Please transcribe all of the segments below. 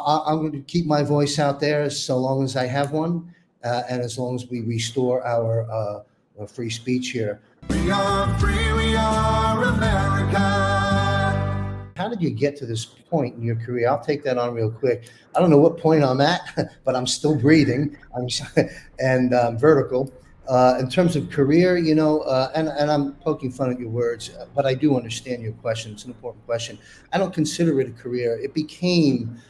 I'm going to keep my voice out there so long as I have one, and as long as we restore our free speech here. We are free, we are America. How did you get to this point in your career? I'll take that on real quick. I don't know what point I'm at, but I'm still breathing. And vertical. In terms of career, and I'm poking fun at your words, but I do understand your question. It's an important question. I don't consider it a career. It became,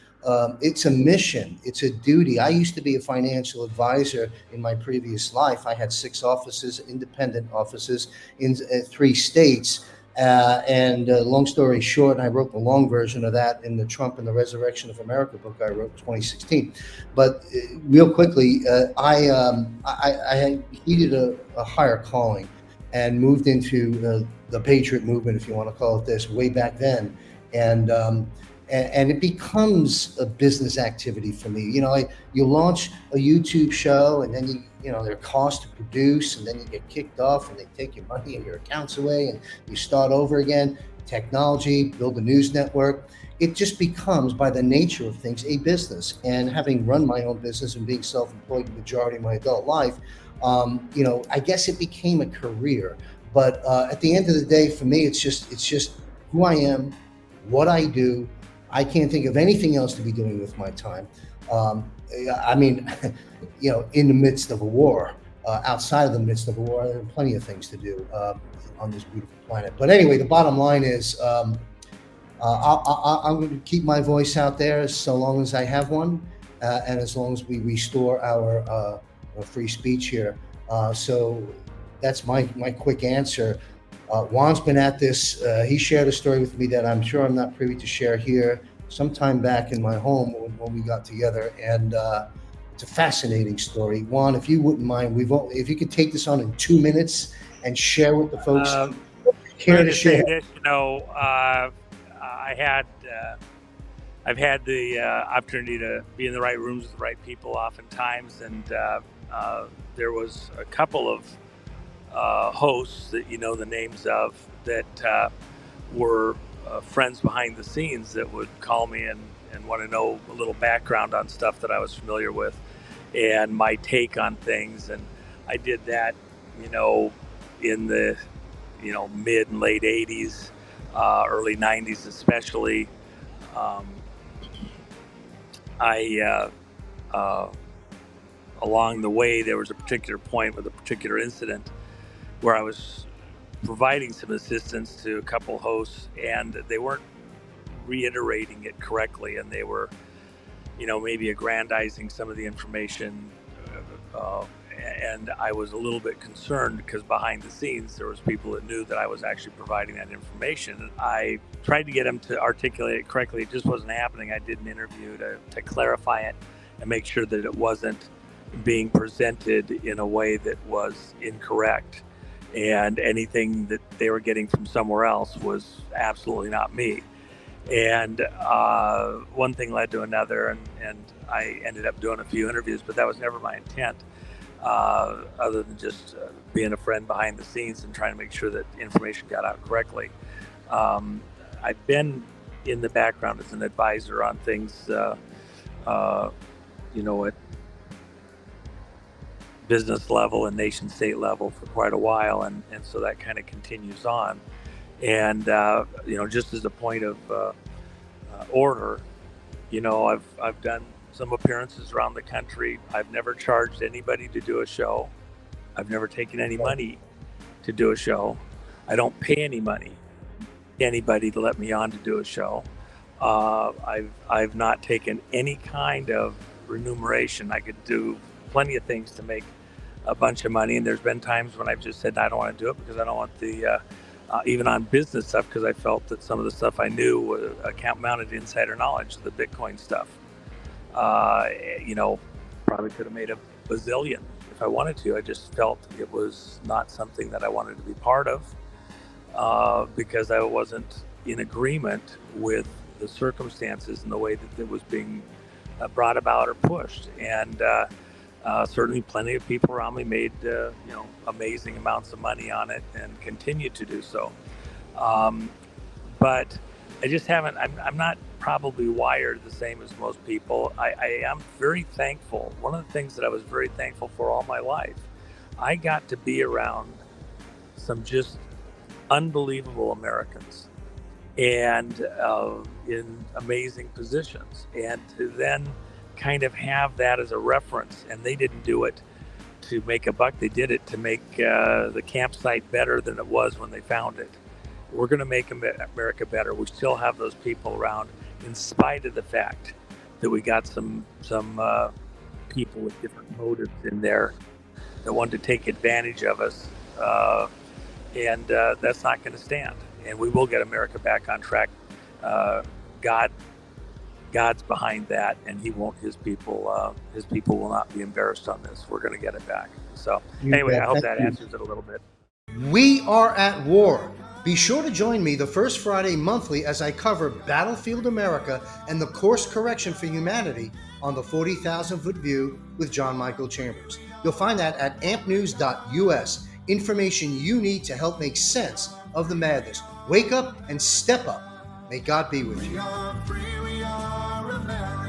it's a mission. It's a duty. I used to be a financial advisor in my previous life. I had 6 offices, independent offices in 3 states. Long story short, I wrote the long version of that in the Trump and the Resurrection of America book I wrote in 2016. But real quickly, I needed a higher calling and moved into the Patriot movement, if you want to call it this, way back then. And it becomes a business activity for me. You launch a YouTube show, and then there are costs to produce, and then you get kicked off, and they take your money and your accounts away, and you start over again. Technology, build a news network. It just becomes, by the nature of things, a business. And having run my own business and being self-employed the majority of my adult life, I guess it became a career. But at the end of the day, for me, it's just who I am, what I do. I can't think of anything else to be doing with my time. In the midst of a war, outside of the midst of a war, there are plenty of things to do on this beautiful planet. But anyway, the bottom line is I'm going to keep my voice out there so long as I have one, and as long as we restore our free speech here. So that's my quick answer. Juan's been at this. He shared a story with me that I'm sure I'm not privy to share here sometime back in my home when we got together. And it's a fascinating story. Juan, if you wouldn't mind, if you could take this on in 2 minutes and share with the folks. Care to share? This, I've had the opportunity to be in the right rooms with the right people oftentimes. And there was a couple of hosts that you know the names of that were friends behind the scenes that would call me and want to know a little background on stuff that I was familiar with and my take on things. And I did that, in the, mid and late 80s, early 90s especially. Along the way, there was a particular point with a particular incident where I was providing some assistance to a couple hosts, and they weren't reiterating it correctly, and they were, maybe aggrandizing some of the information, and I was a little bit concerned because behind the scenes there was people that knew that I was actually providing that information. I tried to get them to articulate it correctly. It just wasn't happening. I did an interview to clarify it and make sure that it wasn't being presented in a way that was incorrect, and anything that they were getting from somewhere else was absolutely not me. And one thing led to another, and I ended up doing a few interviews, but that was never my intent, other than just being a friend behind the scenes and trying to make sure that information got out correctly. I've been in the background as an advisor on things, at business level and nation state level for quite a while, and so that kind of continues on. And just as a point of order, I've done some appearances around the country. I've never charged anybody to do a show. I've never taken any money to do a show. I don't pay any money to anybody to let me on to do a show. I've not taken any kind of remuneration. I could do plenty of things to make a bunch of money, and there's been times when I've just said I don't want to do it because I don't want the even on business stuff, because I felt that some of the stuff I knew was account mounted insider knowledge, the Bitcoin stuff. Probably could have made a bazillion if I wanted to. I just felt it was not something that I wanted to be part of because I wasn't in agreement with the circumstances and the way that it was being brought about or pushed. And certainly plenty of people around me made amazing amounts of money on it and continue to do so. But I just haven't, I'm not probably wired the same as most people. I am very thankful. One of the things that I was very thankful for all my life, I got to be around some just unbelievable Americans and in amazing positions. And to then kind of have that as a reference, and they didn't do it to make a buck, they did it to make the campsite better than it was when they found it. We're going to make America better. We still have those people around, in spite of the fact that we got some people with different motives in there that wanted to take advantage of us, and that's not going to stand. And we will get America back on track. God's behind that, and He won't. His people will not be embarrassed on this. We're going to get it back. So anyway, I hope that answers it a little bit. We are at war. Be sure to join me the first Friday monthly as I cover Battlefield America and the course correction for humanity on the 40,000-foot view with John Michael Chambers. You'll find that at ampnews.us. Information you need to help make sense of the madness. Wake up and step up. May God be with you. We are free, we are America.